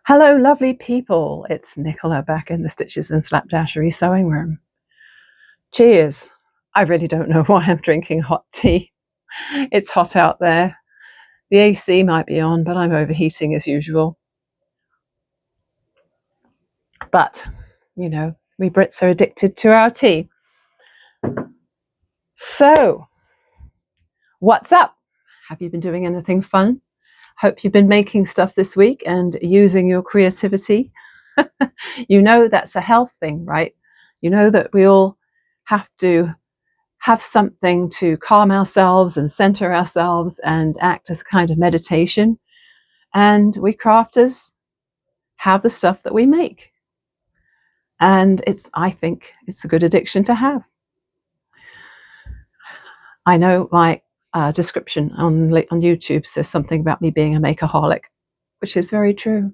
Hello, lovely people. It's Nicola back in the Stitches and Slapdashery sewing room. Cheers. I really don't know why I'm drinking hot tea. It's hot out there. The AC might be on, but I'm overheating as usual. But, you know, we Brits are addicted to our tea. So, what's up? Have you been doing anything fun? Hope you've been making stuff this week and using your creativity. You know that's a health thing, right? You know that we all have to have something to calm ourselves and center ourselves and act as a kind of meditation. And we crafters have the stuff that we make. And I think it's a good addiction to have. I know my description on YouTube says something about me being a makeaholic, which is very true.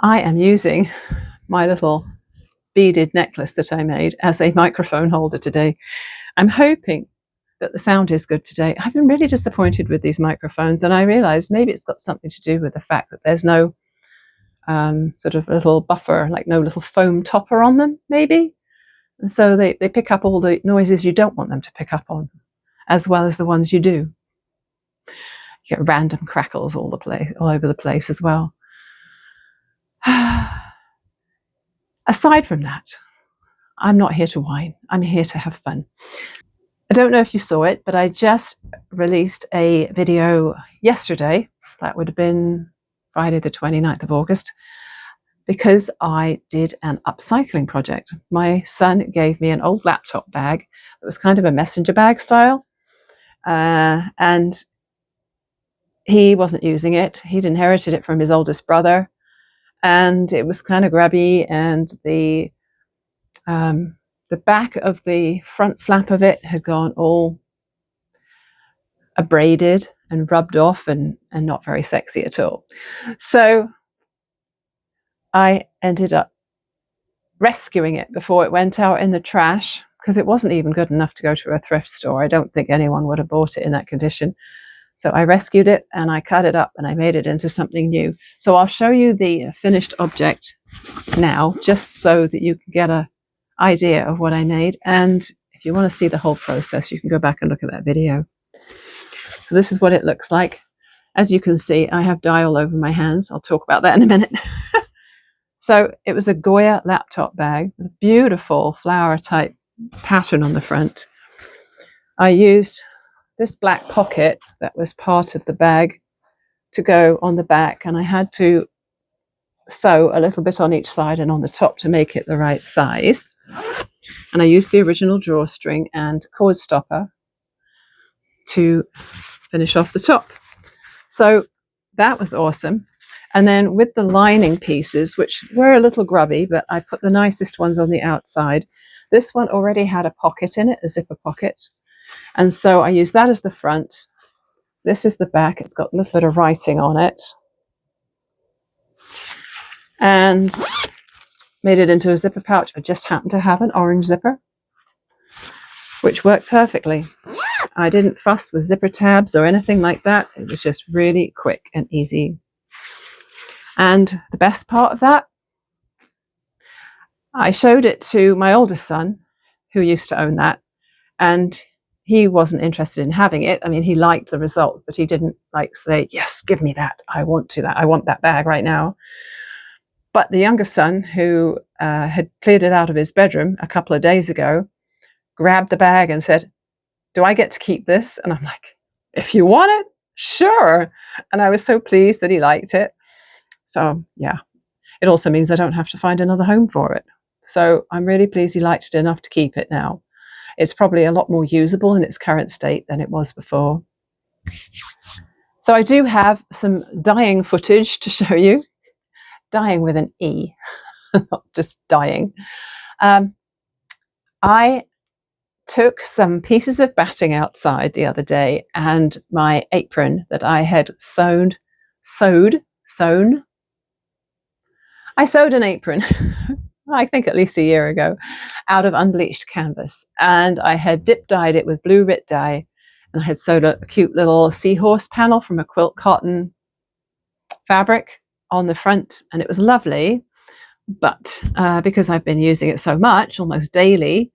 I am using my little beaded necklace that I made as a microphone holder today. I'm hoping that the sound is good today. I've been really disappointed with these microphones, and I realized maybe it's got something to do with the fact that there's no sort of little buffer, like no little foam topper on them, maybe. And so they pick up all the noises you don't want them to pick up on, as well as the ones you do. You get random crackles all over the place as well. Aside from that, I'm not here to whine. I'm here to have fun. I don't know if you saw it, but I just released a video yesterday. That would have been Friday the 29th of August, because I did an upcycling project. My son gave me an old laptop bag that was kind of a messenger bag style, and he wasn't using it. He'd inherited it from his oldest brother, and it was kind of grubby, and the back of the front flap of it had gone all abraded and rubbed off and not very sexy at all. So I ended up rescuing it before it went out in the trash, because it wasn't even good enough to go to a thrift store. I don't think anyone would have bought it in that condition. So I rescued it and I cut it up and I made it into something new. So I'll show you the finished object now, just so that you can get an idea of what I made. And if you want to see the whole process, you can go back and look at that video. So this is what it looks like. As you can see, I have dye all over my hands. I'll talk about that in a minute. So it was a Goya laptop bag with a beautiful flower type pattern on the front. I used this black pocket that was part of the bag to go on the back, and I had to sew a little bit on each side and on the top to make it the right size. And I used the original drawstring and cord stopper to finish off the top. So that was awesome. And then with the lining pieces, which were a little grubby, but I put the nicest ones on the outside. This one already had a pocket in it, a zipper pocket. And so I used that as the front. This is the back. It's got a little bit of writing on it. And made it into a zipper pouch. I just happened to have an orange zipper, which worked perfectly. I didn't fuss with zipper tabs or anything like that. It was just really quick and easy. And the best part of that, I showed it to my oldest son, who used to own that, and he wasn't interested in having it. I mean, he liked the result, but he didn't like say, yes, give me that. I want that bag right now. But the younger son, who had cleared it out of his bedroom a couple of days ago, grabbed the bag and said, do I get to keep this? And I'm like, if you want it, sure. And I was so pleased that he liked it. So yeah, it also means I don't have to find another home for it. So I'm really pleased he liked it enough to keep it now. It's probably a lot more usable in its current state than it was before. So I do have some dyeing footage to show you. Dyeing with an E, not just dyeing. I took some pieces of batting outside the other day, and my apron that I had sewn. I sewed an apron, I think at least a year ago, out of unbleached canvas, and I had dip dyed it with blue Rit dye, and I had sewed a cute little seahorse panel from a quilt cotton fabric on the front, and it was lovely. But because I've been using it so much, almost daily,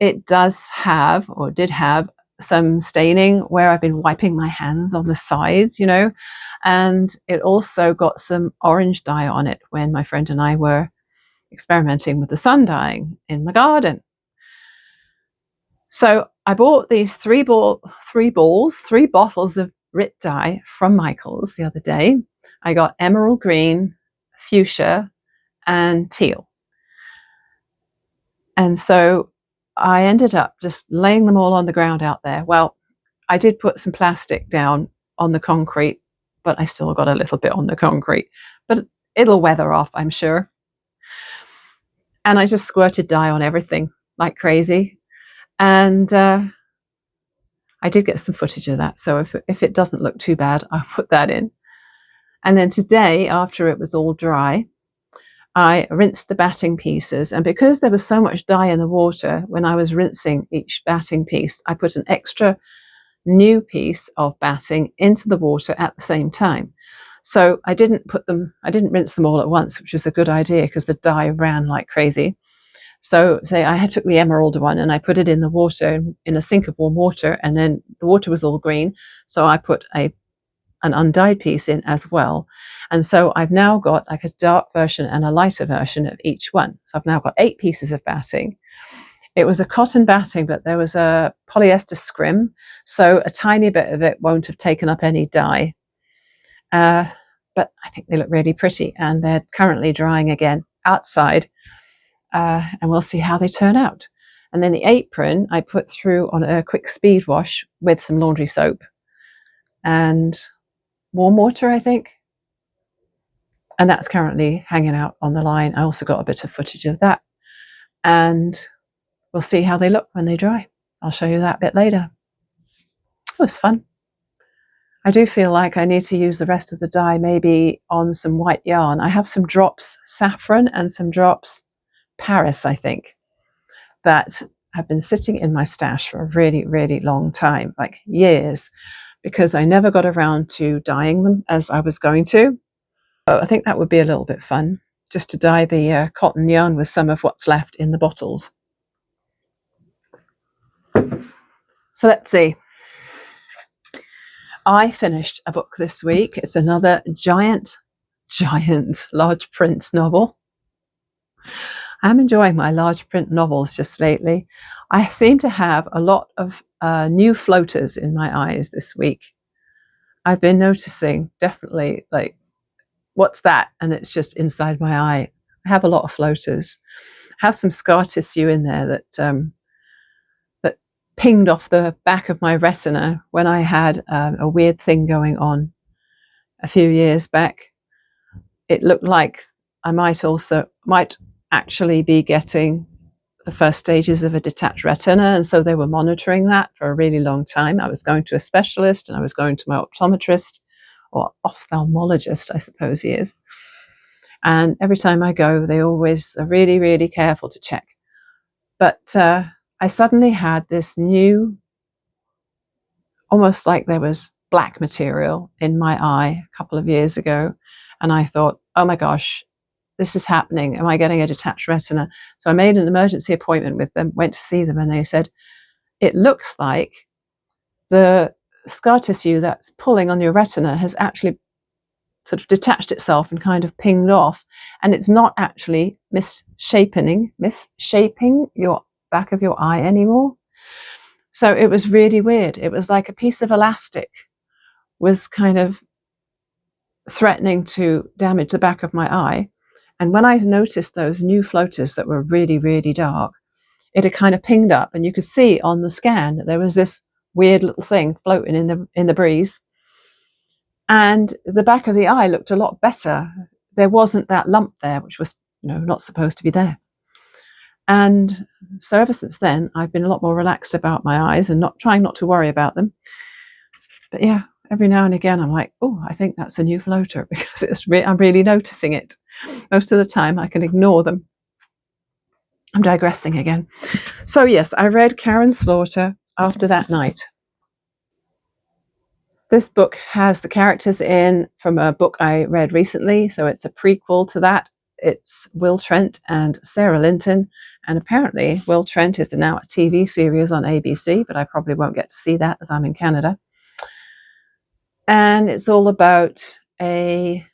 it does have, or did have, some staining where I've been wiping my hands on the sides, you know, and it also got some orange dye on it when my friend and I were experimenting with the sun dyeing in my garden. So I bought these three bottles of RIT dye from Michael's the other day. I got emerald green, fuchsia, and teal. And so I ended up just laying them all on the ground out there. Well, I did put some plastic down on the concrete, but I still got a little bit on the concrete. But it'll weather off, I'm sure. And I just squirted dye on everything like crazy. And I did get some footage of that. So if it doesn't look too bad, I'll put that in. And then today, after it was all dry, I rinsed the batting pieces. And because there was so much dye in the water, when I was rinsing each batting piece, I put an extra new piece of batting into the water at the same time. So I didn't rinse them all at once, which was a good idea because the dye ran like crazy. So say I took the emerald one and I put it in the water, in a sink of warm water, and then the water was all green. So I put an undyed piece in as well. And so I've now got like a dark version and a lighter version of each one. So I've now got 8 pieces of batting. It was a cotton batting, but there was a polyester scrim, so a tiny bit of it won't have taken up any dye. But I think they look really pretty, and they're currently drying again outside, and we'll see how they turn out. And then the apron I put through on a quick speed wash with some laundry soap and warm water, I think. And that's currently hanging out on the line. I also got a bit of footage of that. And we'll see how they look when they dry. I'll show you that a bit later. It was fun. I do feel like I need to use the rest of the dye maybe on some white yarn. I have some drops saffron and some drops Paris, I think, that have been sitting in my stash for a really, really long time, like years, because I never got around to dyeing them as I was going to. So I think that would be a little bit fun, just to dye the cotton yarn with some of what's left in the bottles. So let's see. I finished a book this week. It's another giant, large print novel. I'm enjoying my large print novels just lately. I seem to have a lot of new floaters in my eyes this week. I've been noticing definitely like, what's that? And it's just inside my eye. I have a lot of floaters. I have some scar tissue in there that that pinged off the back of my retina when I had a weird thing going on a few years back. It looked like I might actually be getting the first stages of a detached retina, and so they were monitoring that for a really long time. I was going to a specialist and I was going to my optometrist, or ophthalmologist, I suppose he is. And every time I go, they always are really, really careful to check. But I suddenly had this new, almost like there was black material in my eye a couple of years ago. And I thought, oh my gosh, this is happening. Am I getting a detached retina? So I made an emergency appointment with them, went to see them, and they said, it looks like the scar tissue that's pulling on your retina has actually sort of detached itself and kind of pinged off, and it's not actually misshaping your back of your eye anymore. So it was really weird. It was like a piece of elastic was kind of threatening to damage the back of my eye. And when I noticed those new floaters that were really, really dark, it had kind of pinged up, and you could see on the scan that there was this weird little thing floating in the breeze. And the back of the eye looked a lot better. There wasn't that lump there, which was, not supposed to be there. And so ever since then, I've been a lot more relaxed about my eyes and trying not to worry about them. But yeah, every now and again, I'm like, oh, I think that's a new floater, because I'm really noticing it. Most of the time, I can ignore them. I'm digressing again. So yes, I read Karin Slaughter after that night. This book has the characters in from a book I read recently, so it's a prequel to that. It's Will Trent and Sarah Linton, and apparently Will Trent is now a TV series on ABC, but I probably won't get to see that as I'm in Canada. And it's all about an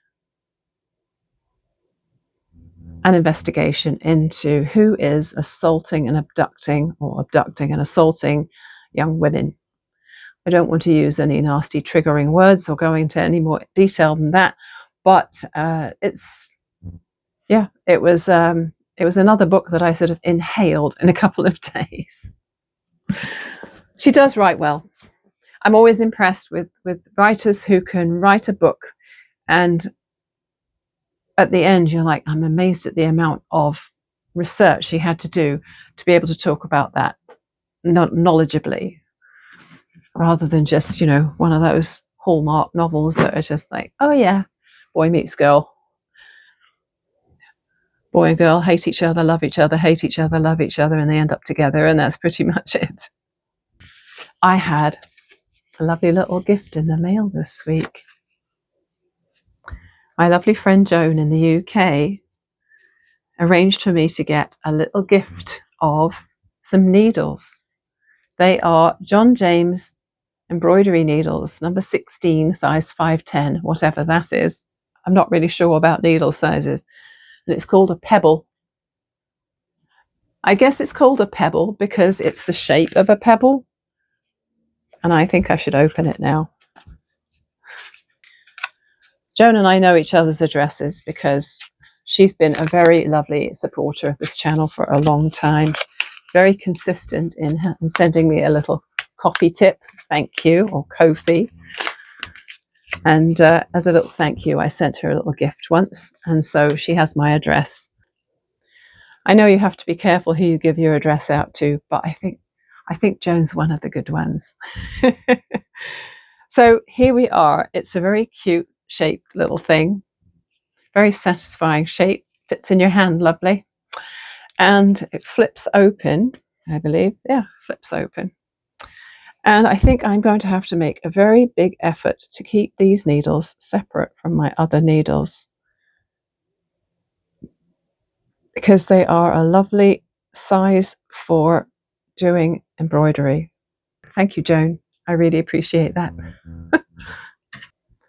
investigation into who is assaulting and abducting, or abducting and assaulting young women. I don't want to use any nasty triggering words or go into any more detail than that, but it was another book that I sort of inhaled in a couple of days. She does write well. I'm always impressed with writers who can write a book and at the end you're like, I'm amazed at the amount of research she had to do to be able to talk about that knowledgeably, rather than just, one of those Hallmark novels that are just like, oh yeah, boy meets girl. Boy and girl hate each other, love each other, hate each other, love each other, and they end up together, and that's pretty much it. I had a lovely little gift in the mail this week. My lovely friend Joan in the UK arranged for me to get a little gift of some needles. They are John James embroidery needles, number 16, size 510, whatever that is. I'm not really sure about needle sizes. And it's called a pebble. I guess it's called a pebble because it's the shape of a pebble. And I think I should open it now. Joan and I know each other's addresses because she's been a very lovely supporter of this channel for a long time. Very consistent in sending me a little coffee tip, thank you, or Ko-fi. And as a little thank you, I sent her a little gift once. And so she has my address. I know you have to be careful who you give your address out to, but I think Joan's one of the good ones. So here we are. It's a very cute shaped little thing. Very satisfying shape. Fits in your hand lovely. And it flips open, I believe. Yeah, flips open. And I think I'm going to have to make a very big effort to keep these needles separate from my other needles, because they are a lovely size for doing embroidery. Thank you, Joan. I really appreciate that.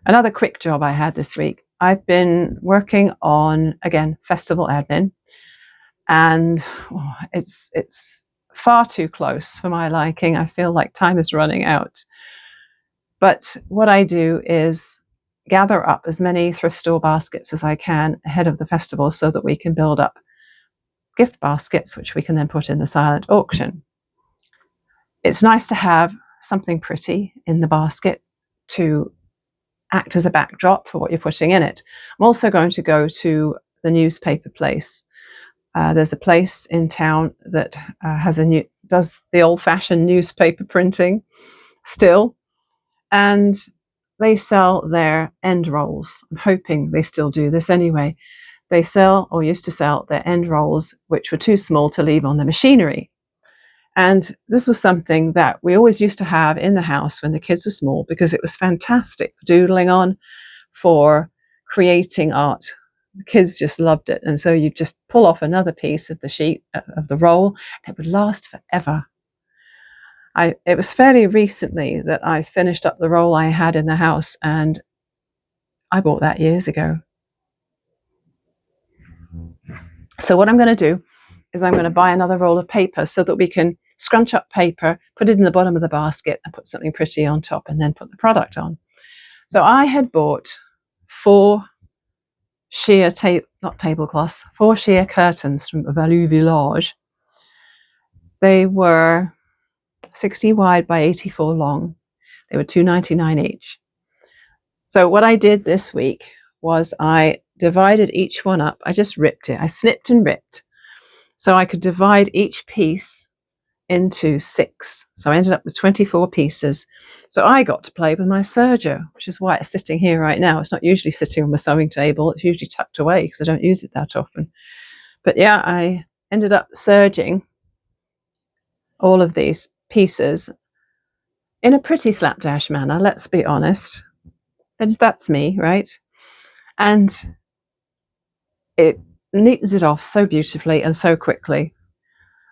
Another quick job I had this week. I've been working on, again, festival admin, and it's far too close for my liking. I feel like time is running out. But what I do is gather up as many thrift store baskets as I can ahead of the festival so that we can build up gift baskets, which we can then put in the silent auction. It's nice to have something pretty in the basket to act as a backdrop for what you're putting in it. I'm also going to go to the newspaper place. There's a place in town that does the old-fashioned newspaper printing still, and they sell their end rolls. I'm hoping they still do this anyway. They sell, or used to sell, their end rolls which were too small to leave on the machinery. And this was something that we always used to have in the house when the kids were small, because it was fantastic for doodling on, for creating art. The kids just loved it. And so you just pull off another piece of the sheet, of the roll, and it would last forever. It was fairly recently that I finished up the roll I had in the house, and I bought that years ago. So what I'm going to do is I'm going to buy another roll of paper so that we can scrunch up paper, put it in the bottom of the basket, and put something pretty on top, and then put the product on. So I had bought 4 sheer tablecloths, 4 sheer curtains from Value Village. They were 60 wide by 84 long. They were $2.99 each. So what I did this week was I divided each one up. I just ripped it. I snipped and ripped, so I could divide each piece into 6. So I ended up with 24 pieces. So I got to play with my serger, which is why it's sitting here right now. It's not usually sitting on my sewing table. It's usually tucked away because I don't use it that often. But yeah, I ended up serging all of these pieces in a pretty slapdash manner, let's be honest. And that's me, right? And it neatens it off so beautifully and so quickly.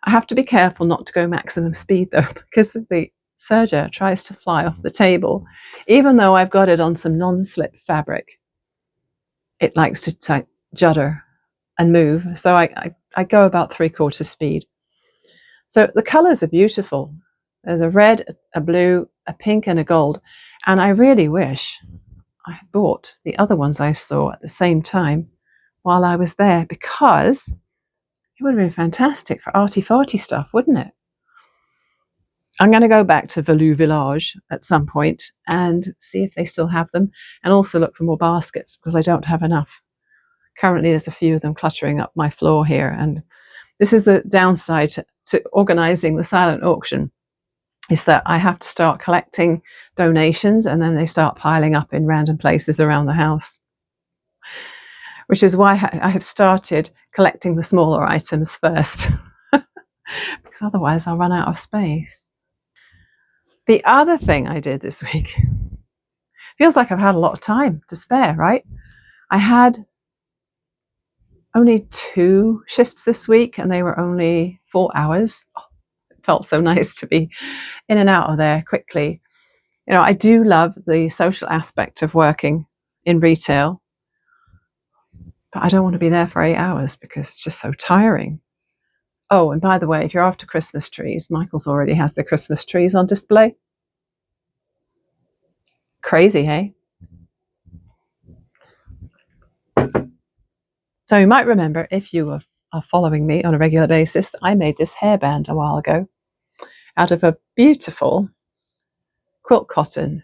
I have to be careful not to go maximum speed though, because the serger tries to fly off the table. Even though I've got it on some non-slip fabric, it likes to judder and move. So I go about 3/4 speed. So the colors are beautiful. There's a red, a blue, a pink, and a gold. And I really wish I had bought the other ones I saw at the same time while I was there, because it would have been fantastic for arty-farty stuff, wouldn't it? I'm going to go back to Value Village at some point and see if they still have them, and also look for more baskets because I don't have enough. Currently, there's a few of them cluttering up my floor here, and this is the downside to organizing the silent auction, is that I have to start collecting donations and then they start piling up in random places around the house, which is why I have started collecting the smaller items first, because otherwise I'll run out of space. The other thing I did this week, feels like I've had a lot of time to spare, right? I had only 2 shifts this week and they were only 4 hours. Oh, it felt so nice to be in and out of there quickly. You know, I do love the social aspect of working in retail, but I don't want to be there for 8 hours because it's just so tiring. Oh, and by the way, if you're after Christmas trees, Michael's already has the Christmas trees on display. Crazy, hey? So you might remember, if you are following me on a regular basis, that I made this hairband a while ago out of a beautiful quilt cotton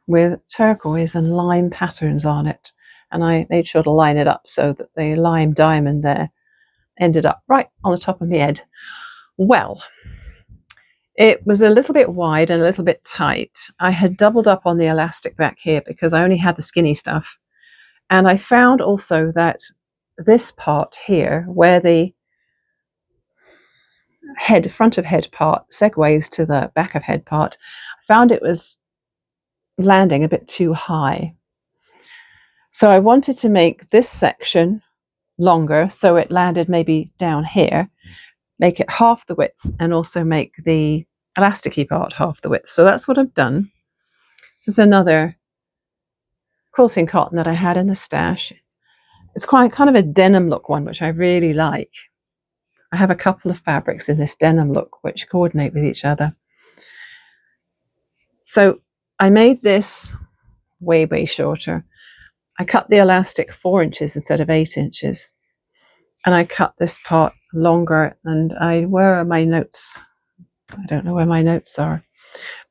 with turquoise and lime patterns on it. And I made sure to line it up so that the lime diamond there ended up right on the top of my head. Well, it was a little bit wide and a little bit tight. I had doubled up on the elastic back here because I only had the skinny stuff. And I found also that this part here, where the front of head part segues to the back of head part, I found it was landing a bit too high. So I wanted to make this section longer so it landed maybe down here, make it half the width, and also make the elasticy part half the width. So that's what I've done. This is another quilting cotton that I had in the stash. It's quite kind of a denim look one, which I really like. I have a couple of fabrics in this denim look which coordinate with each other. So I made this way, way shorter. I cut the elastic 4 inches instead of 8 inches. And I cut this part longer, and where are my notes? I don't know where my notes are.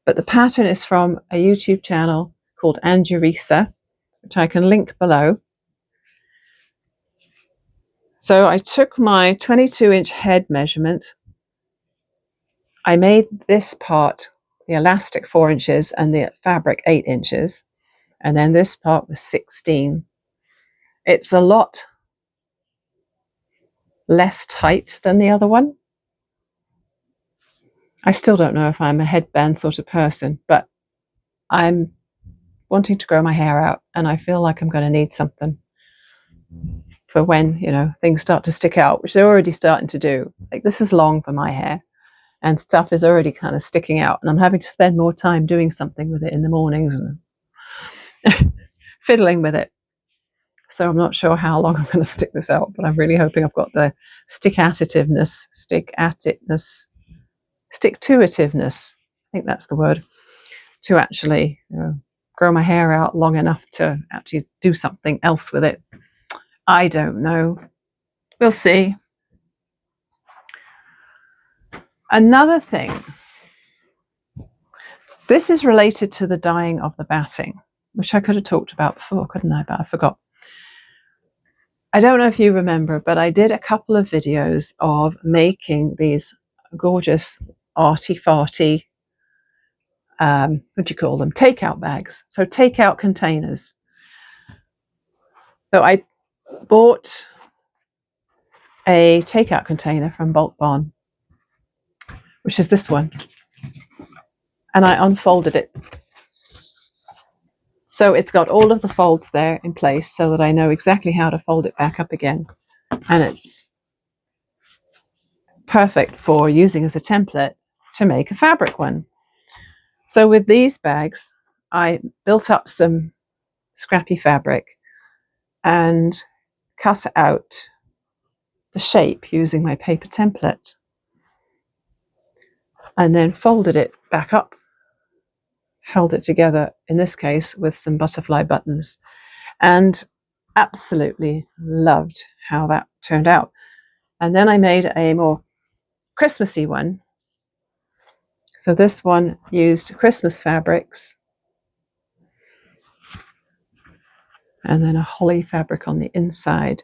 But the pattern is from a YouTube channel called Angerisa, which I can link below. So I took my 22-inch head measurement. I made this part, the elastic 4 inches and the fabric 8 inches. And then this part was 16. It's a lot less tight than the other one. I still don't know if I'm a headband sort of person, but I'm wanting to grow my hair out and I feel like I'm going to need something for when, you know, things start to stick out, which they're already starting to do. Like, this is long for my hair and stuff is already kind of sticking out, and I'm having to spend more time doing something with it in the mornings and fiddling with it. So I'm not sure how long I'm going to stick this out, but I'm really hoping I've got the stick-to-itiveness, I think that's the word, to actually grow my hair out long enough to actually do something else with it. I don't know. We'll see. Another thing. This is related to the dyeing of the batting, which I could have talked about before, couldn't I? But I forgot. I don't know if you remember, but I did a couple of videos of making these gorgeous arty-farty, what do you call them? Takeout bags. So takeout containers. So I bought a takeout container from Bulk Barn, which is this one. and I unfolded it. So it's got all of the folds there in place so that I know exactly how to fold it back up again. And it's perfect for using as a template to make a fabric one. So with these bags, I built up some scrappy fabric and cut out the shape using my paper template, and then folded it back up, held it together, in this case with some butterfly buttons, and absolutely loved how that turned out. And then I made a more Christmassy one. So this one used Christmas fabrics and then a holly fabric on the inside,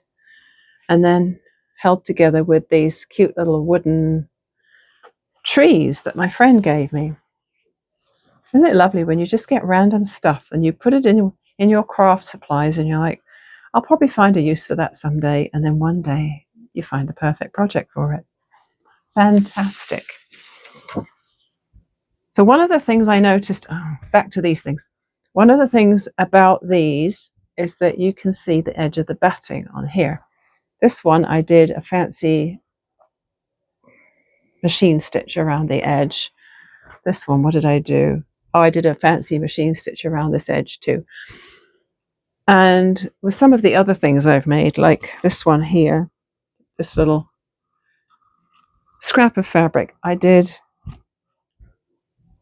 and then held together with these cute little wooden trees that my friend gave me. Isn't it lovely when you just get random stuff and you put it in your craft supplies and you're like, I'll probably find a use for that someday, and then one day you find the perfect project for it. Fantastic. So one of the things I noticed, back to these things, one of the things about these is that you can see the edge of the batting on here. This one I did a fancy machine stitch around the edge. This one, what did I do? Oh, I did a fancy machine stitch around this edge too. And with some of the other things I've made, like this one here, this little scrap of fabric, I did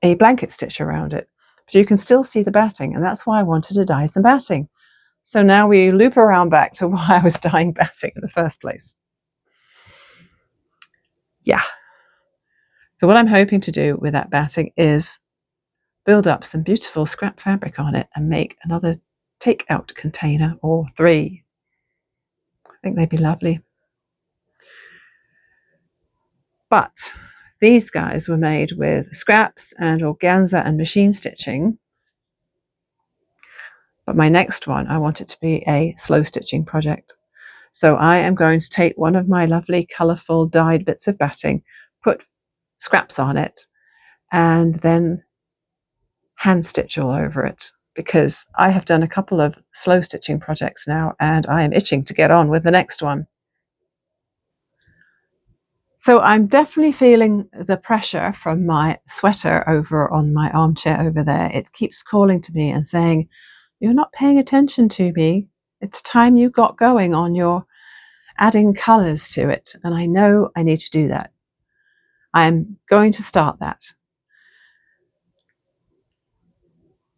a blanket stitch around it. But you can still see the batting, and that's why I wanted to dye some batting. So now we loop around back to why I was dyeing batting in the first place. Yeah. So what I'm hoping to do with that batting is build up some beautiful scrap fabric on it and make another take-out container or 3. I think they'd be lovely. But these guys were made with scraps and organza and machine stitching. But my next one, I want it to be a slow stitching project. So I am going to take one of my lovely colourful dyed bits of batting, put scraps on it, and then hand stitch all over it, because I have done a couple of slow stitching projects now and I am itching to get on with the next one. So I'm definitely feeling the pressure from my sweater over on my armchair over there. It keeps calling to me and saying, you're not paying attention to me. It's time you got going on your adding colours to it. And I know I need to do that. I'm going to start that.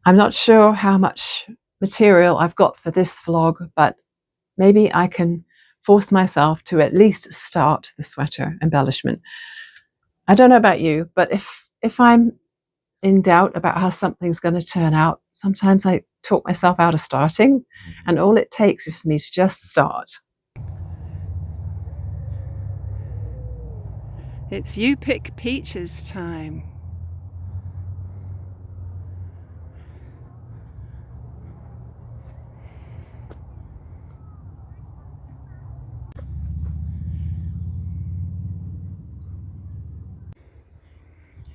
I'm not sure how much material I've got for this vlog, but maybe I can force myself to at least start the sweater embellishment. I don't know about you, but if I'm in doubt about how something's going to turn out, sometimes I talk myself out of starting, and all it takes is for me to just start. It's You Pick Peaches time.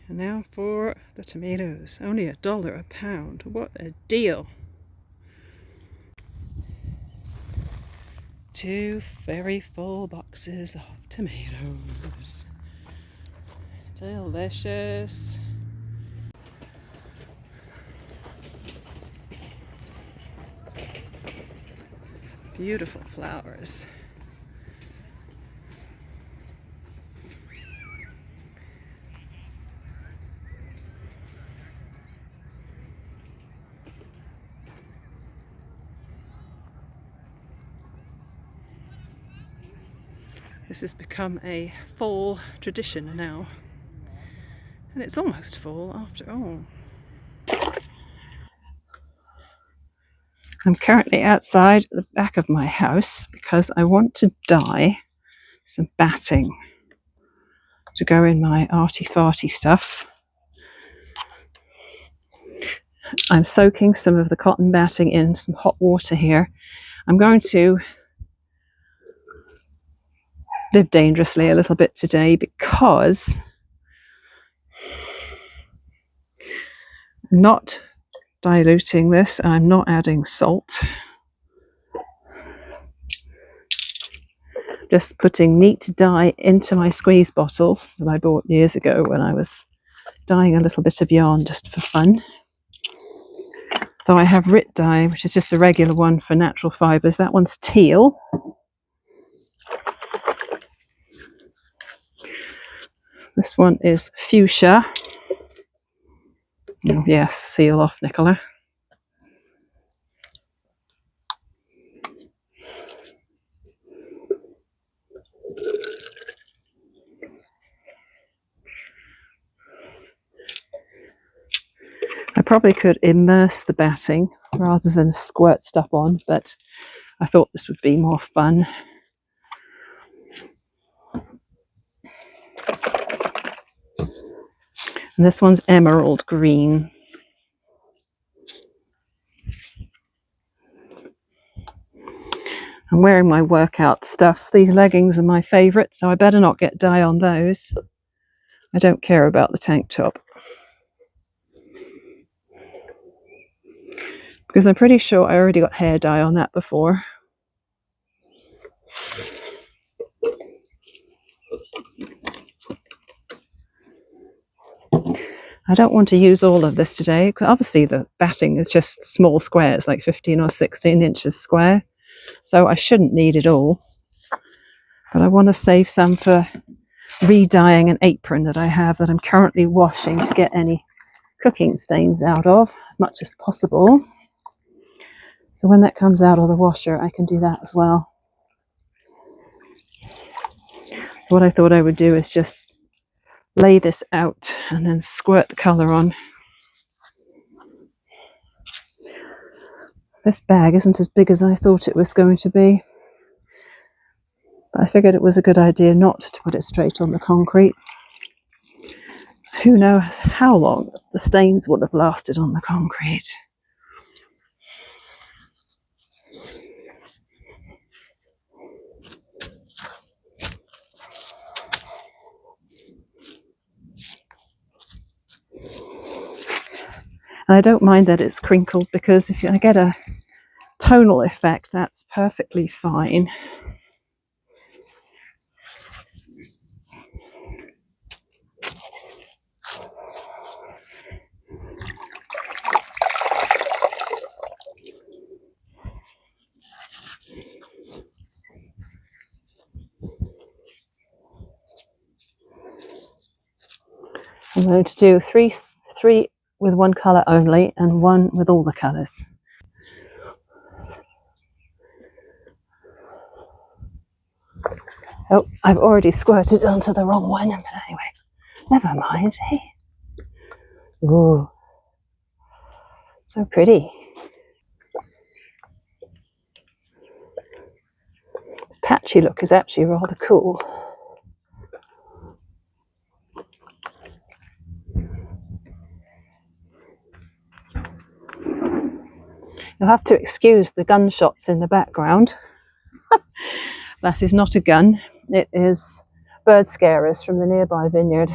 And now for the tomatoes. Only $1 a pound. What a deal. 2 very full boxes of tomatoes. Delicious. Beautiful flowers. This has become a fall tradition now. And it's almost fall after all. I'm currently outside the back of my house because I want to dye some batting to go in my arty-farty stuff. I'm soaking some of the cotton batting in some hot water here. I'm going to live dangerously a little bit today because not diluting this. I'm not adding salt. Just putting neat dye into my squeeze bottles that I bought years ago when I was dyeing a little bit of yarn just for fun. So I have Rit dye, which is just a regular one for natural fibres. That one's teal. This one is fuchsia. Oh, yes, seal off, Nicola. I probably could immerse the batting rather than squirt stuff on, but I thought this would be more fun. And this one's emerald green. I'm wearing my workout stuff. These leggings are my favourite, so I better not get dye on those. I don't care about the tank top, because I'm pretty sure I already got hair dye on that before. I don't want to use all of this today, because obviously the batting is just small squares, like 15 or 16 inches square, so I shouldn't need it all. But I want to save some for re-dyeing an apron that I have that I'm currently washing to get any cooking stains out of as much as possible. So when that comes out of the washer, I can do that as well. So what I thought I would do is just lay this out and then squirt the colour on. This bag isn't as big as I thought it was going to be, but I figured it was a good idea not to put it straight on the concrete. Who knows how long the stains would have lasted on the concrete. And I don't mind that it's crinkled, because if I get a tonal effect, that's perfectly fine. I'm going to do three with one colour only and one with all the colours. Oh, I've already squirted onto the wrong one, but anyway, never mind, hey? Ooh, so pretty. This patchy look is actually rather cool. You'll have to excuse the gunshots in the background. That is not a gun, it is bird scarers from the nearby vineyard.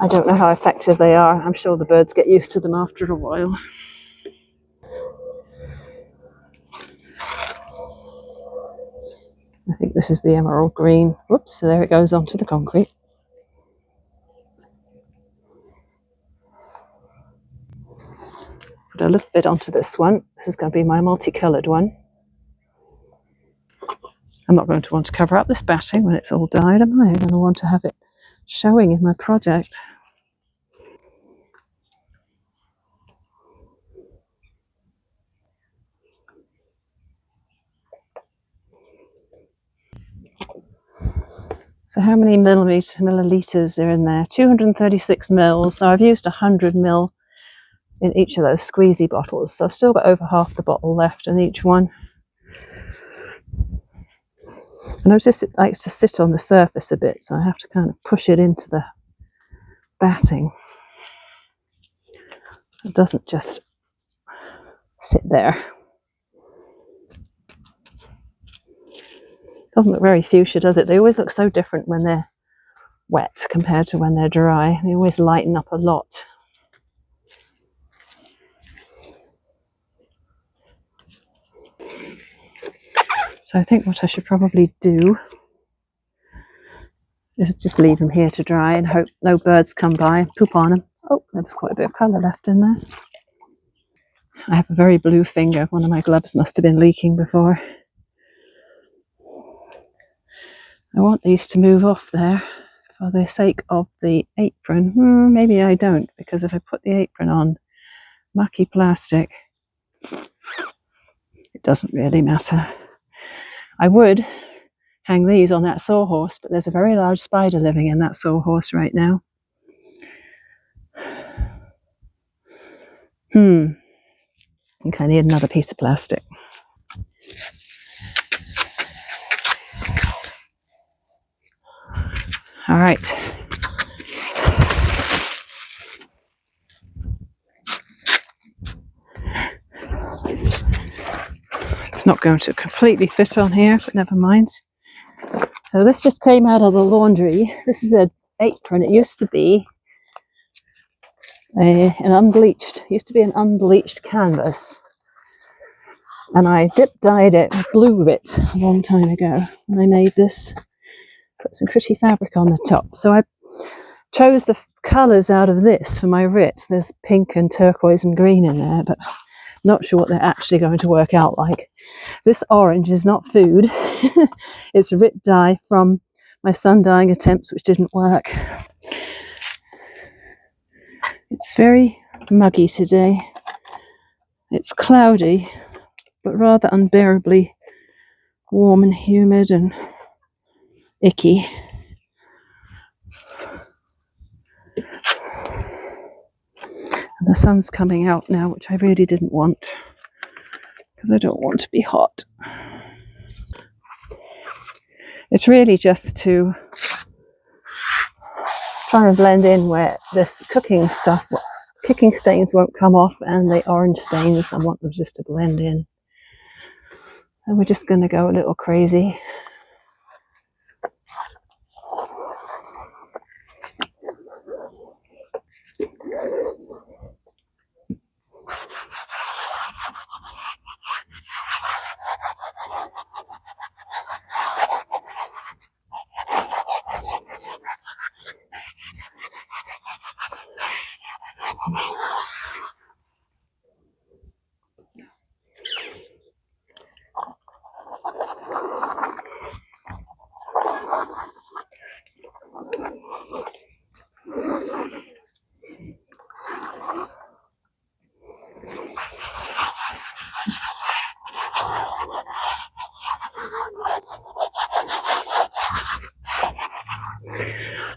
I don't know how effective they are. I'm sure the birds get used to them after a while. I think this is the emerald green. Whoops, so there it goes onto the concrete. Put a little bit onto this one. This is going to be my multicoloured one. I'm not going to want to cover up this batting when it's all dyed, am I? I'm going to want to have it showing in my project. So how many millilitres are in there? 236 mils. So I've used 100 ml in each of those squeezy bottles. So I've still got over half the bottle left in each one. I notice it likes to sit on the surface a bit, so I have to kind of push it into the batting. It doesn't just sit there. Doesn't look very fuchsia, does it? They always look so different when they're wet compared to when they're dry. They always lighten up a lot. So I think what I should probably do is just leave them here to dry and hope no birds come by and poop on them. Oh, there was quite a bit of colour left in there. I have a very blue finger. One of my gloves must have been leaking before. I want these to move off there for the sake of the apron. Maybe I don't, because if I put the apron on mucky plastic, it doesn't really matter. I would hang these on that sawhorse, but there's a very large spider living in that sawhorse right now. I think I need another piece of plastic. All right. It's not going to completely fit on here, but never mind. So this just came out of the laundry. This is an apron. It used to be an unbleached canvas. And I dyed it with blue RIT a long time ago. And I made this, put some pretty fabric on the top. So I chose the colours out of this for my RIT. There's pink and turquoise and green in there, but not sure what they're actually going to work out like. This orange is not food. It's RIT dye from my sun dyeing attempts, which didn't work. It's very muggy today. It's cloudy, but rather unbearably warm and humid and icky. And the sun's coming out now, which I really didn't want, because I don't want to be hot. It's really just to try and blend in where this cooking stains won't come off, and the orange stains, I want them just to blend in. And we're just going to go a little crazy.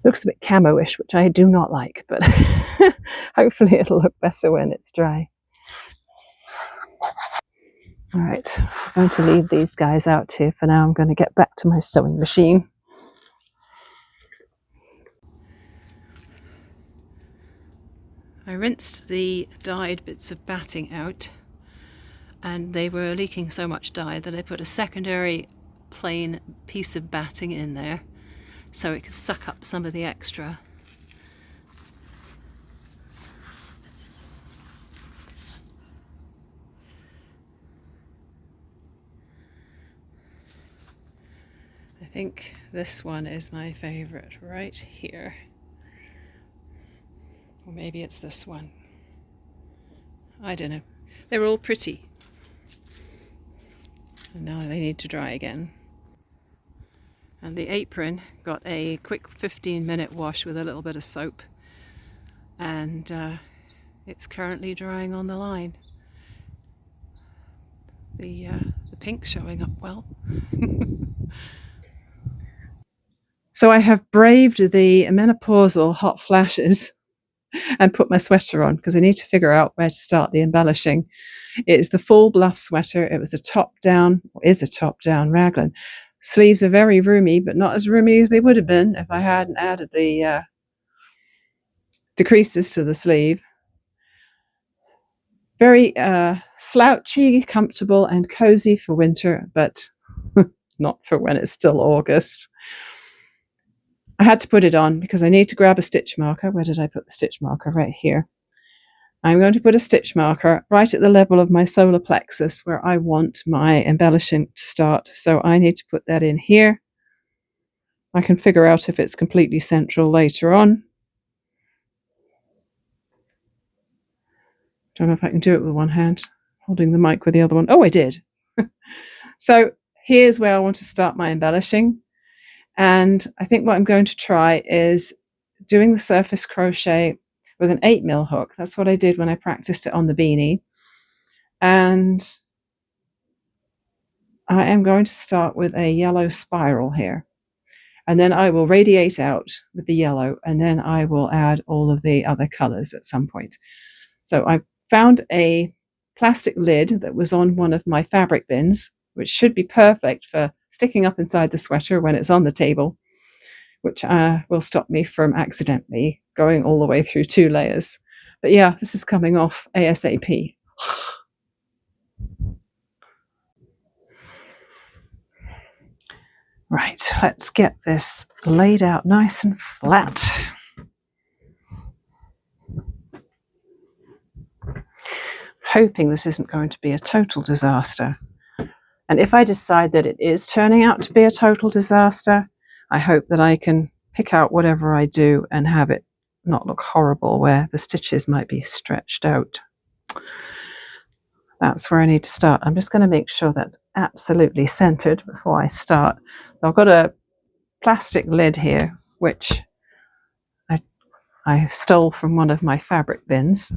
Looks a bit camo-ish, which I do not like, but hopefully it'll look better when it's dry. All right, I'm going to leave these guys out here for now. I'm going to get back to my sewing machine. I rinsed the dyed bits of batting out, and they were leaking so much dye that I put a secondary plain piece of batting in there so it could suck up some of the extra. I think this one is my favorite right here. Or maybe it's this one. I don't know. They were all pretty. And now they need to dry again. And the apron got a quick 15-minute wash with a little bit of soap. And it's currently drying on the line. The pink's showing up well. So I have braved the menopausal hot flashes and put my sweater on, because I need to figure out where to start the embellishing. It is the full Bluff sweater. It was a top-down, or is a top-down raglan. Sleeves are very roomy, but not as roomy as they would have been if I hadn't added the decreases to the sleeve. Very slouchy, comfortable, and cozy for winter, but not for when it's still August. I had to put it on because I need to grab a stitch marker. Where did I put the stitch marker? Right here. I'm going to put a stitch marker right at the level of my solar plexus where I want my embellishing to start. So I need to put that in here. I can figure out if it's completely central later on. Don't know if I can do it with one hand, holding the mic with the other one. Oh, I did. So here's where I want to start my embellishing. And I think what I'm going to try is doing the surface crochet with an 8mm hook. That's what I did when I practiced it on the beanie. And I am going to start with a yellow spiral here. And then I will radiate out with the yellow, and then I will add all of the other colors at some point. So I found a plastic lid that was on one of my fabric bins, which should be perfect for sticking up inside the sweater when it's on the table, which will stop me from accidentally going all the way through 2 layers. But yeah, this is coming off ASAP. Right, let's get this laid out nice and flat. Hoping this isn't going to be a total disaster. And if I decide that it is turning out to be a total disaster, I hope that I can pick out whatever I do and have it not look horrible where the stitches might be stretched out. That's where I need to start. I'm just going to make sure that's absolutely centered before I start. I've got a plastic lid here, which I stole from one of my fabric bins.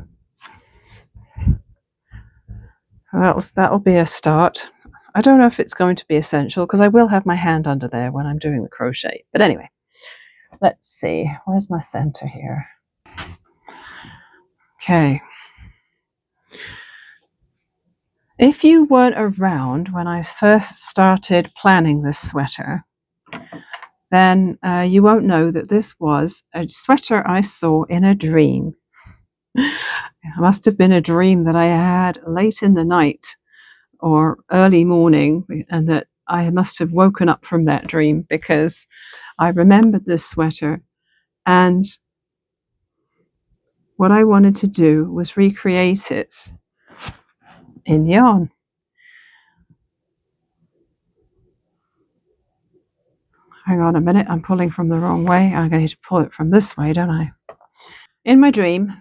That'll be a start. I don't know if it's going to be essential because I will have my hand under there when I'm doing the crochet. But anyway, let's see. Where's my center here? Okay. If you weren't around when I first started planning this sweater, then you won't know that this was a sweater I saw in a dream. It must have been a dream that I had late in the night or early morning, and that I must have woken up from that dream because I remembered this sweater, and what I wanted to do was recreate it in yarn. Hang on a minute, I'm pulling from the wrong way. I'm going to need to pull it from this way, don't I? In my dream,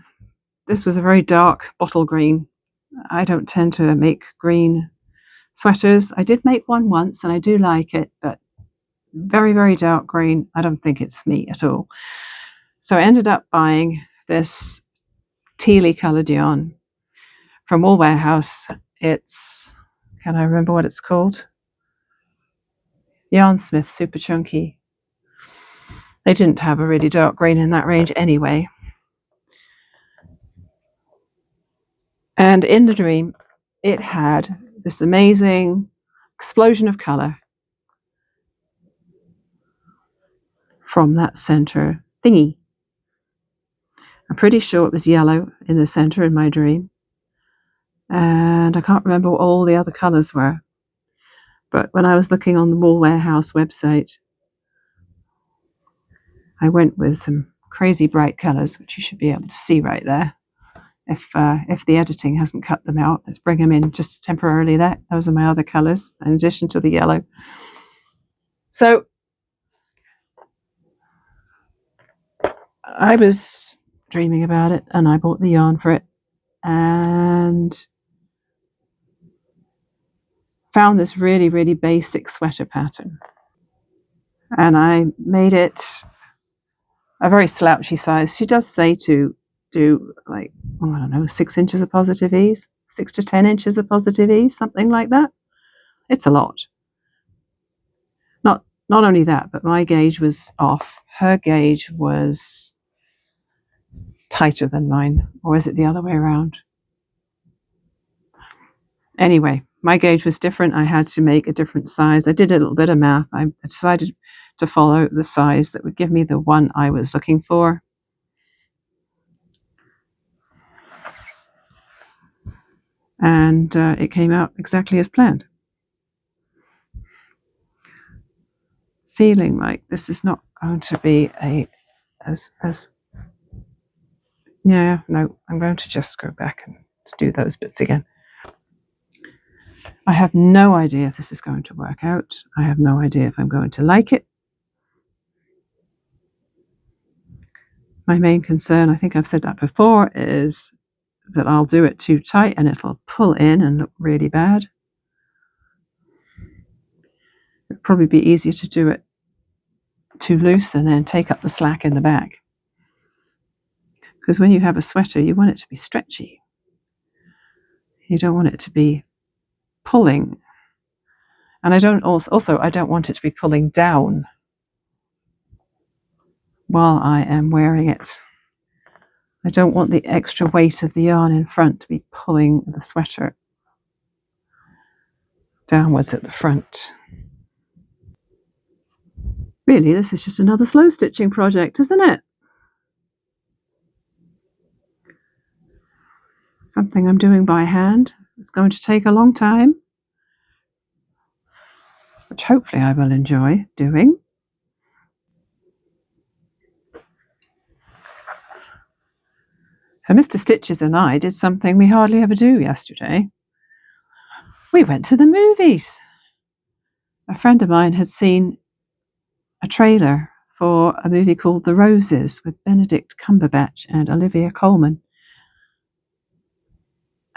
this was a very dark bottle green. I don't tend to make green sweaters. I did make one once and I do like it, but very, very dark green. I don't think it's me at all. So I ended up buying this tealy coloured yarn from Wool Warehouse. It's, can I remember what it's called? Yarnsmiths Super Chunky. They didn't have a really dark green in that range anyway. And in the dream, it had this amazing explosion of colour from that center thingy. I'm pretty sure it was yellow in the center in my dream. And I can't remember what all the other colours were. But when I was looking on the Wool Warehouse website, I went with some crazy bright colours, which you should be able to see right there. If the editing hasn't cut them out, let's bring them in just temporarily there. Those are my other colours, in addition to the yellow. So I was dreaming about it, and I bought the yarn for it, and found this really, really basic sweater pattern. And I made it a very slouchy size. She does say to do like, oh, I don't know, 6 inches of positive ease, 6 to 10 inches of positive ease, something like that. It's a lot. Not only that, but my gauge was off. Her gauge was tighter than mine, or is it the other way around? Anyway, my gauge was different. I had to make a different size. I did a little bit of math. I decided to follow the size that would give me the one I was looking for. And it came out exactly as planned. feeling like this is not going to be no, I'm going to just go back and do those bits again. I have no idea if this is going to work out. I have no idea if I'm going to like it. My main concern, I think I've said that before, is that I'll do it too tight and it'll pull in and look really bad. It'd probably be easier to do it too loose and then take up the slack in the back. Because when you have a sweater, you want it to be stretchy. You don't want it to be pulling. And I don't want it to be pulling down while I am wearing it. I don't want the extra weight of the yarn in front to be pulling the sweater downwards at the front. Really, this is just another slow stitching project, isn't it? Something I'm doing by hand. It's going to take a long time, which hopefully I will enjoy doing. So Mr. Stitches and I did something we hardly ever do yesterday. We went to the movies. A friend of mine had seen a trailer for a movie called The Roses with Benedict Cumberbatch and Olivia Colman.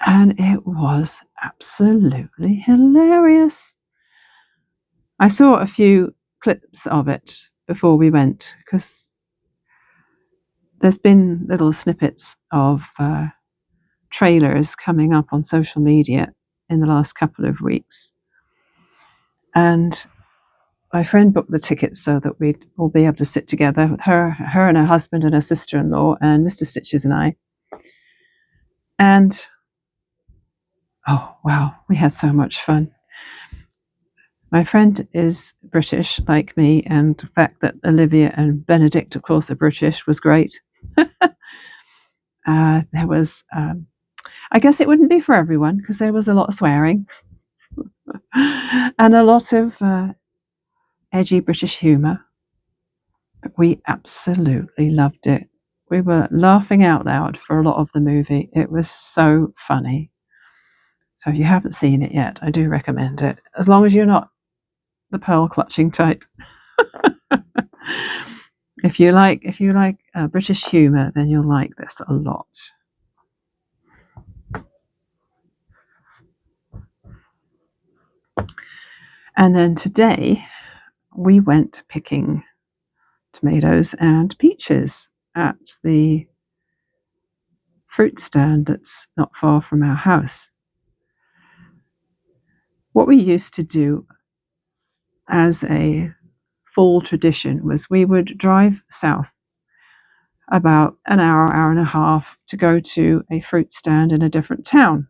And it was absolutely hilarious. I saw a few clips of it before we went, because there's been little snippets of trailers coming up on social media in the last couple of weeks. And my friend booked the tickets so that we'd all be able to sit together with her and her husband and her sister-in-law and Mr. Stitches and I. And oh, wow, we had so much fun. My friend is British, like me, and the fact that Olivia and Benedict, of course, are British was great. There was, I guess it wouldn't be for everyone, because there was a lot of swearing and a lot of edgy British humour. But we absolutely loved it. We were laughing out loud for a lot of the movie. It was so funny. So if you haven't seen it yet, I do recommend it, as long as you're not the pearl clutching type. If you like British humour, then you'll like this a lot. And then today we went picking tomatoes and peaches at the fruit stand that's not far from our house. What we used to do as a fall tradition was we would drive south about an hour and a half to go to a fruit stand in a different town.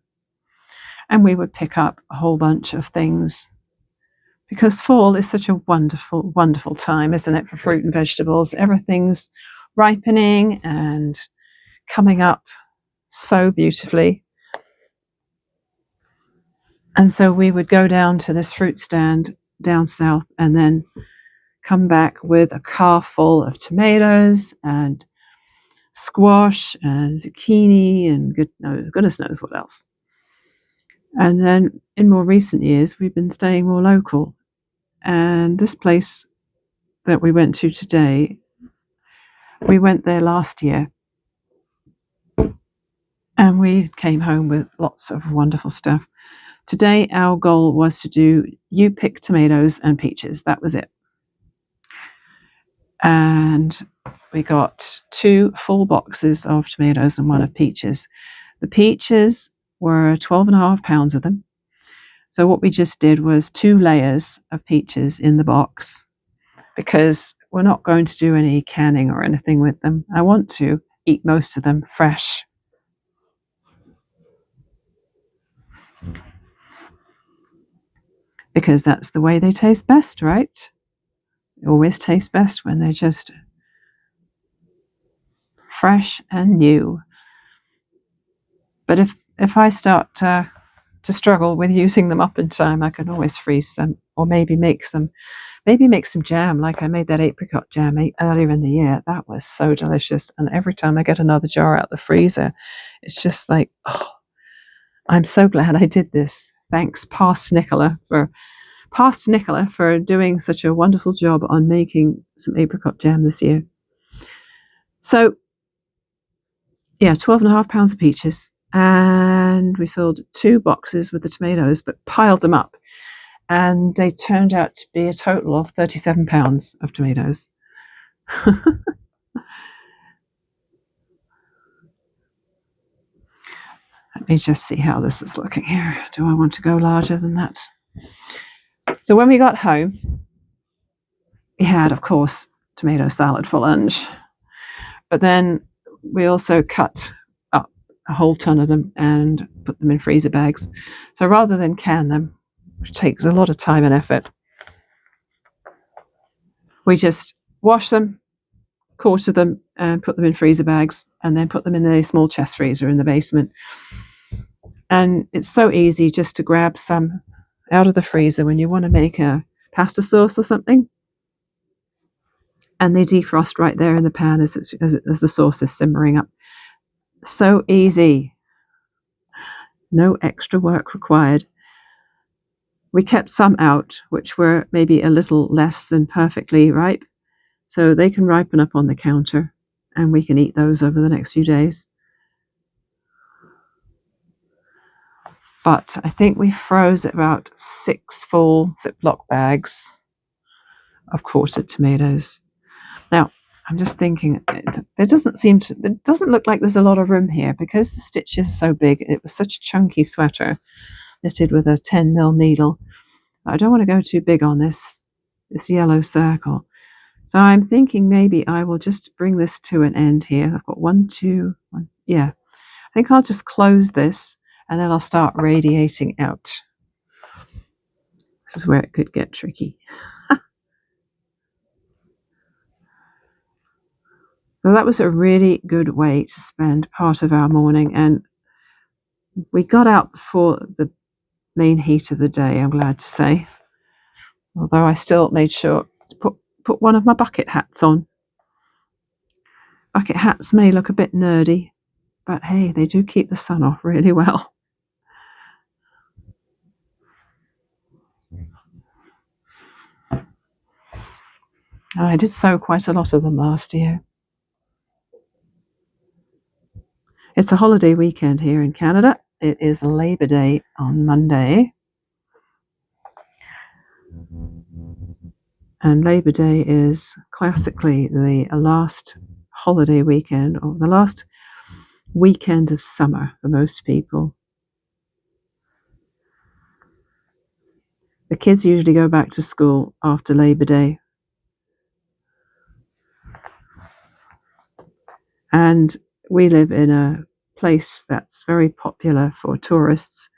And we would pick up a whole bunch of things, because fall is such a wonderful, wonderful time, isn't it, for fruit and vegetables? Everything's ripening and coming up so beautifully. And so we would go down to this fruit stand down south and then come back with a car full of tomatoes and squash and zucchini and goodness knows what else. And then in more recent years, we've been staying more local. And this place that we went to today, we went there last year. And we came home with lots of wonderful stuff. Today, our goal was to do you pick tomatoes and peaches. That was it. And we got 2 full boxes of tomatoes and 1 of peaches. The peaches were 12.5 pounds of them. So what we just did was 2 layers of peaches in the box, because we're not going to do any canning or anything with them. I want to eat most of them fresh. Because that's the way they taste best, right? They always taste best when they're just fresh and new. But if I start to struggle with using them up in time, I can always freeze some or maybe make some Maybe make some jam, like I made that apricot jam earlier in the year. That was so delicious. And every time I get another jar out of the freezer, it's just like, oh, I'm so glad I did this. Thanks, Pastor Nicola for doing such a wonderful job on making some apricot jam this year. So, yeah, 12.5 pounds of peaches. And we filled 2 boxes with the tomatoes, but piled them up. And they turned out to be a total of 37 pounds of tomatoes. Let me just see how this is looking here. Do I want to go larger than that? So when we got home, we had, of course, tomato salad for lunch. But then we also cut up a whole ton of them and put them in freezer bags. So rather than can them, which takes a lot of time and effort, we just wash them, quarter them, and put them in freezer bags, and then put them in a small chest freezer in the basement. And it's so easy just to grab some out of the freezer when you want to make a pasta sauce or something. And they defrost right there in the pan as the sauce is simmering up. So easy. No extra work required. We kept some out, which were maybe a little less than perfectly ripe, so they can ripen up on the counter, and we can eat those over the next few days. But I think we froze about 6 full Ziploc bags of quartered tomatoes. Now, I'm just thinking, it doesn't look like there's a lot of room here because the stitches are so big. It was such a chunky sweater knitted with a 10mm needle. I don't want to go too big on this yellow circle. So I'm thinking maybe I will just bring this to an end here. I've got 1, 2, 1. Yeah, I think I'll just close this and then I'll start radiating out. This is where it could get tricky. So that was a really good way to spend part of our morning, and we got out before the main heat of the day, I'm glad to say. Although I still made sure to put one of my bucket hats on. Bucket hats may look a bit nerdy, but hey, they do keep the sun off really well. I did sew quite a lot of them last year. It's a holiday weekend here in Canada. It is Labor Day on Monday. And Labor Day is classically the last holiday weekend, or the last weekend of summer for most people. The kids usually go back to school after Labor Day. And we live in a place that's very popular for tourists.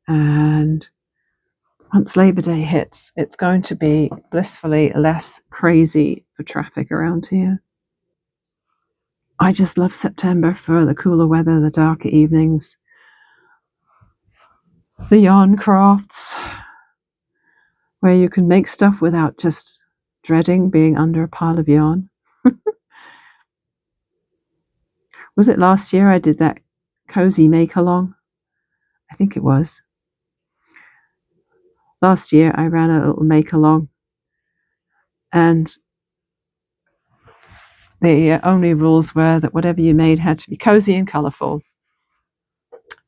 And once Labor Day hits, it's going to be blissfully less crazy for traffic around here. I just love September for the cooler weather, the darker evenings, the yarn crafts, where you can make stuff without just dreading being under a pile of yarn. Was it last year I did that cozy make-along? I think it was. Last year I ran a little make-along, and the only rules were that whatever you made had to be cozy and colourful,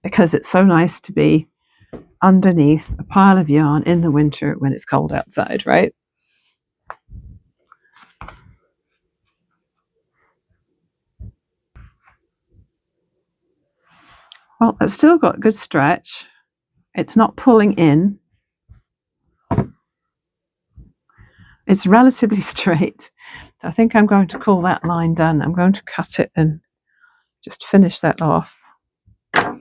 because it's so nice to be underneath a pile of yarn in the winter when it's cold outside, right? Well, it's still got good stretch. It's not pulling in. It's relatively straight. So I think I'm going to call that line done. I'm going to cut it and just finish that off. I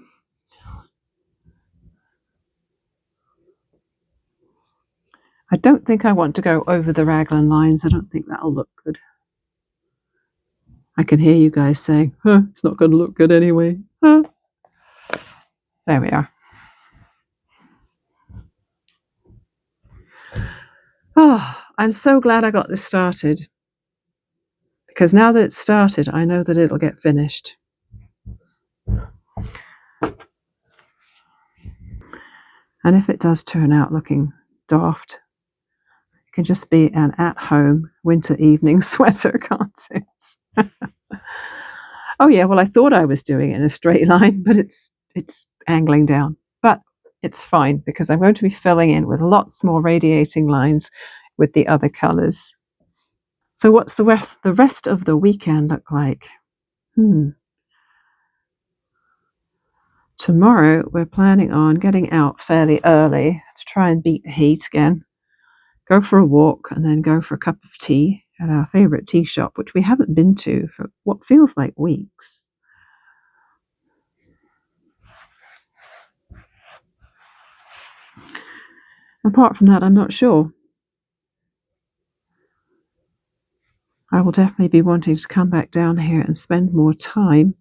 don't think I want to go over the raglan lines. I don't think that'll look good. I can hear you guys saying, it's not going to look good anyway. There we are. Oh, I'm so glad I got this started, because now that it's started, I know that it'll get finished. And if it does turn out looking daft, it can just be an at-home winter evening sweater, can't it? Oh yeah, well, I thought I was doing it in a straight line, but it's angling down. But it's fine, because I'm going to be filling in with lots more radiating lines with the other colours. So what's the rest of the weekend look like? Tomorrow we're planning on getting out fairly early to try and beat the heat again. Go for a walk and then go for a cup of tea at our favourite tea shop, which we haven't been to for what feels like weeks. Apart from that, I'm not sure. I will definitely be wanting to come back down here and spend more time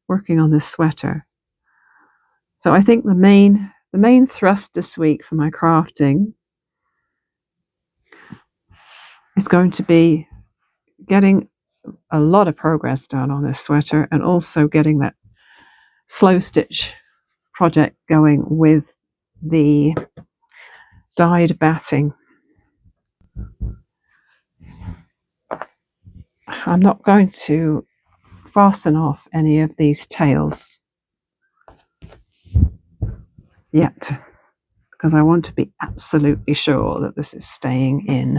working on this sweater. So I think the main thrust this week for my crafting is going to be getting a lot of progress done on this sweater, and also getting that slow stitch project going with the dyed batting. I'm not going to fasten off any of these tails yet, because I want to be absolutely sure that this is staying in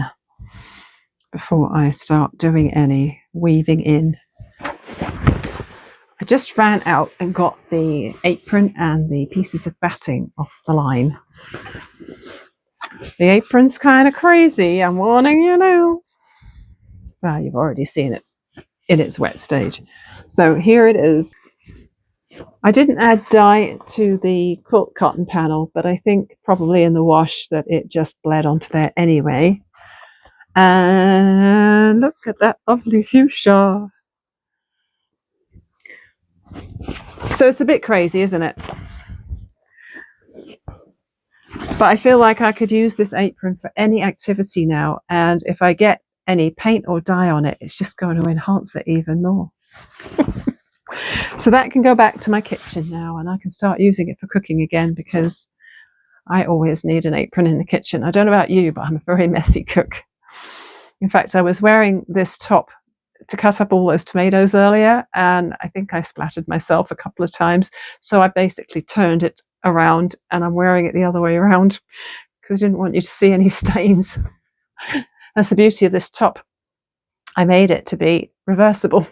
before I start doing any weaving in. I just ran out and got the apron and the pieces of batting off the line. The apron's kind of crazy, I'm warning you now. Well, you've already seen it in its wet stage. So here it is. I didn't add dye to the quilt cotton panel, but I think probably in the wash that it just bled onto there anyway. And look at that lovely fuchsia. So it's a bit crazy, isn't it? But I feel like I could use this apron for any activity now, and if I get any paint or dye on it, it's just going to enhance it even more. So that can go back to my kitchen now, and I can start using it for cooking again, because I always need an apron in the kitchen. I don't know about you, but I'm a very messy cook. In fact, I was wearing this top to cut up all those tomatoes earlier, and I think I splattered myself a couple of times. So I basically turned it around, and I'm wearing it the other way around because I didn't want you to see any stains. That's the beauty of this top. I made it to be reversible.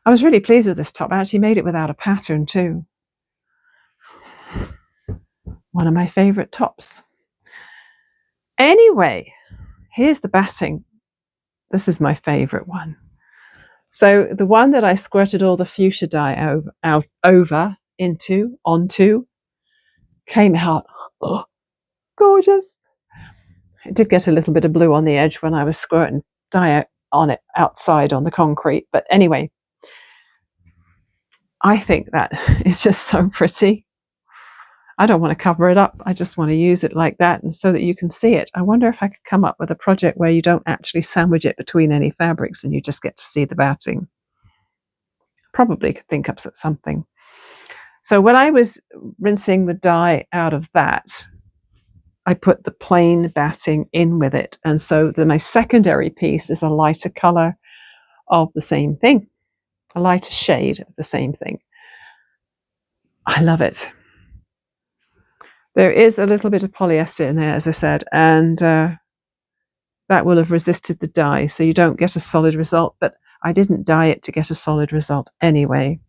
I was really pleased with this top. I actually made it without a pattern too. One of my favourite tops. Anyway, here's the batting. This is my favourite one. So the one that I squirted all the fuchsia dye onto, came out, oh, gorgeous. It did get a little bit of blue on the edge when I was squirting dye on it outside on the concrete. But anyway, I think that is just so pretty. I don't want to cover it up. I just want to use it like that, and so that you can see it. I wonder if I could come up with a project where you don't actually sandwich it between any fabrics and you just get to see the batting. Probably could think up something. So when I was rinsing the dye out of that, I put the plain batting in with it. And so my secondary piece is a lighter color of the same thing, a lighter shade of the same thing. I love it. There is a little bit of polyester in there, as I said, and that will have resisted the dye, so you don't get a solid result, but I didn't dye it to get a solid result anyway.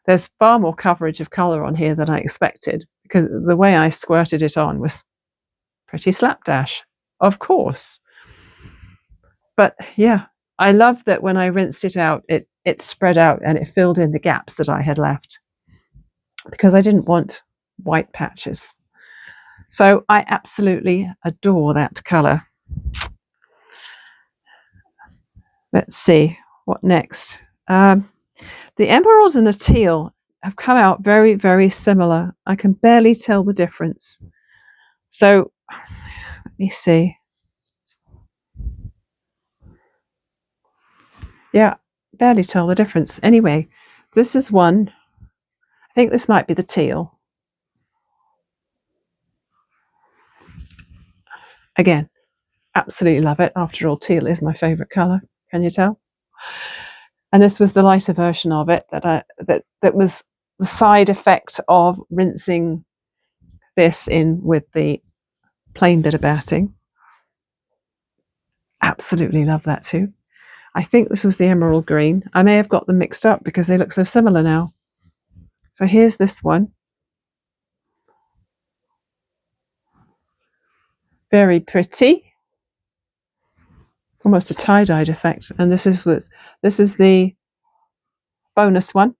There's far more coverage of colour on here than I expected, because the way I squirted it on was pretty slapdash, of course. But yeah, I love that when I rinsed it out, it spread out and it filled in the gaps that I had left, because I didn't want white patches. So I absolutely adore that colour. Let's see, what next? The emerald and the teal have come out very, very similar. I can barely tell the difference. So Let me see. Yeah, barely tell the difference. Anyway, this is one. I think this might be the teal. Again, absolutely love it. After all, teal is my favourite colour. Can you tell? And this was the lighter version of it that was the side effect of rinsing this in with the plain bit of batting. Absolutely love that too. I think this was the emerald green. I may have got them mixed up because they look so similar now. So here's this one. Very pretty. Almost a tie-dyed effect. And this is the bonus one.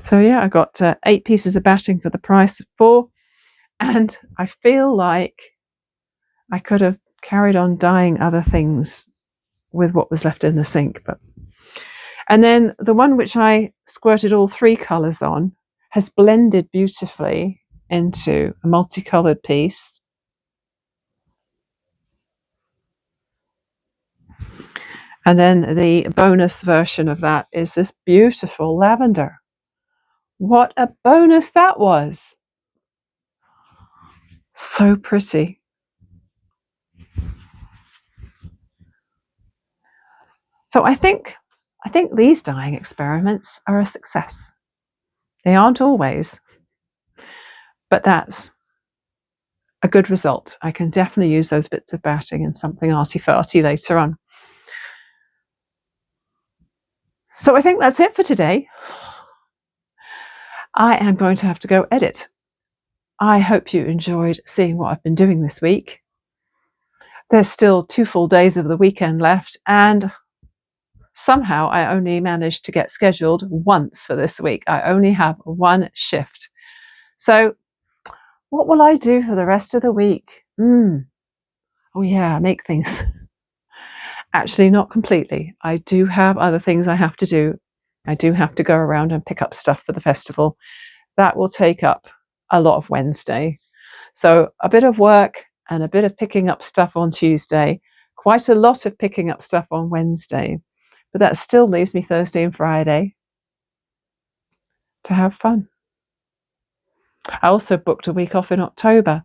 So yeah, I got 8 pieces of batting for the price of 4. And I feel like I could have carried on dyeing other things with what was left in the sink. And then the one which I squirted all 3 colours on has blended beautifully into a multicoloured piece. And then the bonus version of that is this beautiful lavender. What a bonus that was! So pretty. So I think these dyeing experiments are a success. They aren't always, but that's a good result. I can definitely use those bits of batting in something arty-farty later on. So I think that's it for today. I am going to have to go edit. I hope you enjoyed seeing what I've been doing this week. There's still 2 full days of the weekend left, and somehow I only managed to get scheduled once for this week. I only have 1 shift. So what will I do for the rest of the week? Oh yeah, make things. Actually, not completely. I do have other things I have to do. I do have to go around and pick up stuff for the festival. That will take up a lot of Wednesday. So a bit of work and a bit of picking up stuff on Tuesday, quite a lot of picking up stuff on Wednesday. But that still leaves me Thursday and Friday to have fun. I also booked a week off in October.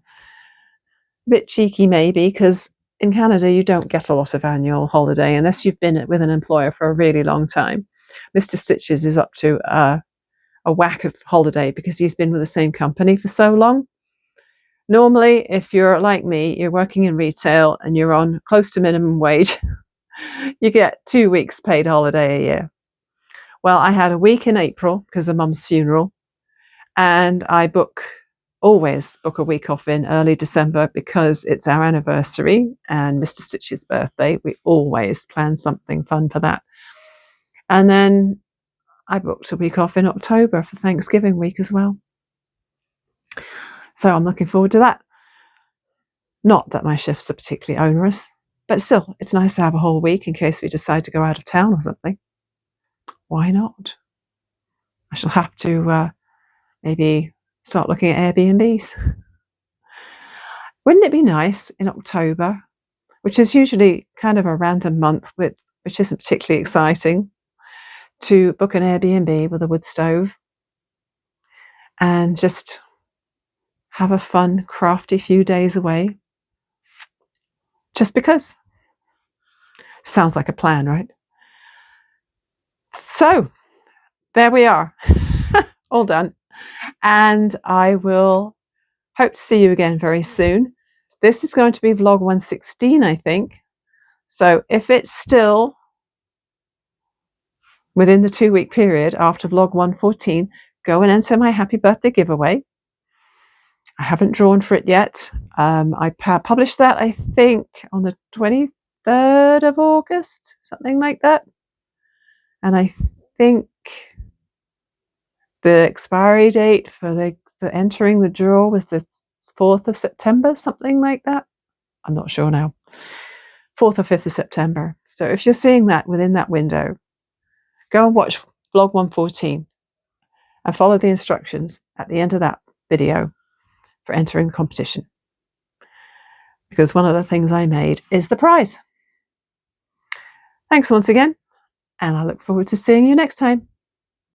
A bit cheeky maybe, because in Canada you don't get a lot of annual holiday unless you've been with an employer for a really long time. Mr. Stitches is up to a whack of holiday because he's been with the same company for so long. Normally, if you're like me, you're working in retail and you're on close to minimum wage, you get 2 weeks paid holiday a year. Well, I had a week in April because of Mum's funeral, and I always book a week off in early December because it's our anniversary and Mr. Stitch's birthday. We always plan something fun for that. And then I booked a week off in October for Thanksgiving week as well. So I'm looking forward to that. Not that my shifts are particularly onerous, but still, it's nice to have a whole week in case we decide to go out of town or something. Why not? I shall have to maybe start looking at Airbnbs. Wouldn't it be nice in October, which is usually kind of a random month, which isn't particularly exciting, to book an Airbnb with a wood stove and just have a fun, crafty few days away? Just because. Sounds like a plan, right? So, there we are. All done. And I will hope to see you again very soon. This is going to be vlog 116, I think. So if it's still within the 2-week period after vlog 114, go and enter my happy birthday giveaway. I haven't drawn for it yet. I published that, I think, on the 23rd of August, something like that. And I think the expiry date for entering the draw was the 4th of September, something like that. I'm not sure now. 4th or 5th of September. So if you're seeing that within that window, go and watch vlog 114 and follow the instructions at the end of that video for entering the competition, because one of the things I made is the prize. Thanks once again, and I look forward to seeing you next time.